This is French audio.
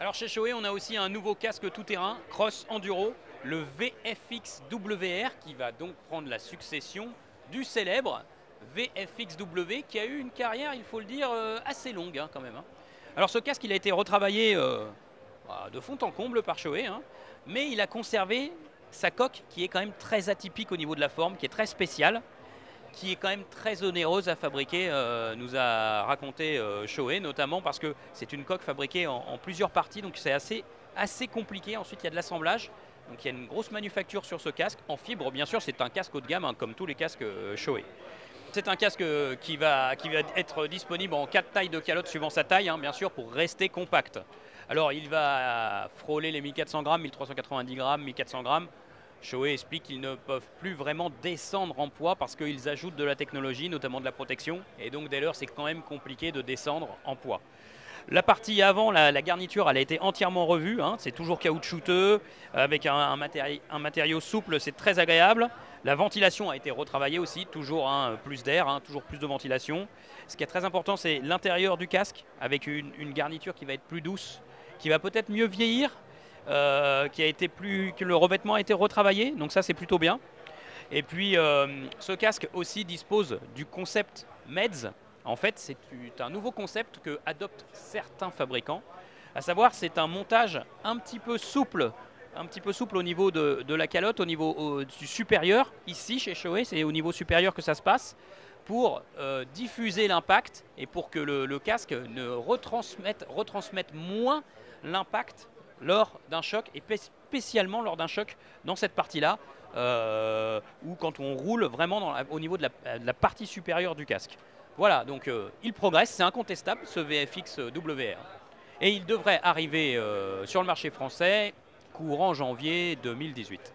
Alors chez Shoei, on a aussi un nouveau casque tout-terrain, Cross Enduro, le VFX WR, qui va donc prendre la succession du célèbre VFXW, qui a eu une carrière, il faut le dire, assez longue quand même. Alors ce casque, il a été retravaillé de fond en comble par Shoei, mais il a conservé sa coque qui est quand même très atypique au niveau de la forme, qui est très spéciale, qui est quand même très onéreuse à fabriquer, nous a raconté Shoei, notamment parce que c'est une coque fabriquée en plusieurs parties, donc c'est assez compliqué. Ensuite, il y a de l'assemblage, donc il y a une grosse manufacture sur ce casque, en fibre, bien sûr, c'est un casque haut de gamme, comme tous les casques Shoei. C'est un casque qui va être disponible en 4 tailles de calotte suivant sa taille, bien sûr, pour rester compact. Alors, il va frôler les 1400 grammes, 1390 grammes, 1400 grammes. Shoei explique qu'ils ne peuvent plus vraiment descendre en poids parce qu'ils ajoutent de la technologie, notamment de la protection. Et donc, dès lors, c'est quand même compliqué de descendre en poids. La partie avant, la garniture, elle a été entièrement revue. C'est toujours caoutchouteux, avec un matériau souple, c'est très agréable. La ventilation a été retravaillée aussi, toujours plus d'air, toujours plus de ventilation. Ce qui est très important, c'est l'intérieur du casque, avec une garniture qui va être plus douce, qui va peut-être mieux vieillir, que le revêtement a été retravaillé, donc ça c'est plutôt bien. Et puis ce casque aussi dispose du concept MEDS. En fait, c'est un nouveau concept que adoptent certains fabricants, à savoir c'est un montage un petit peu souple au niveau de la calotte, au niveau du supérieur. Ici chez Shoei, c'est au niveau supérieur que ça se passe, pour diffuser l'impact et pour que le casque ne retransmette moins l'impact lors d'un choc, et spécialement lors d'un choc dans cette partie-là, ou quand on roule vraiment au niveau de la partie supérieure du casque. Voilà, donc il progresse, c'est incontestable ce VFX WR. Et il devrait arriver sur le marché français courant janvier 2018.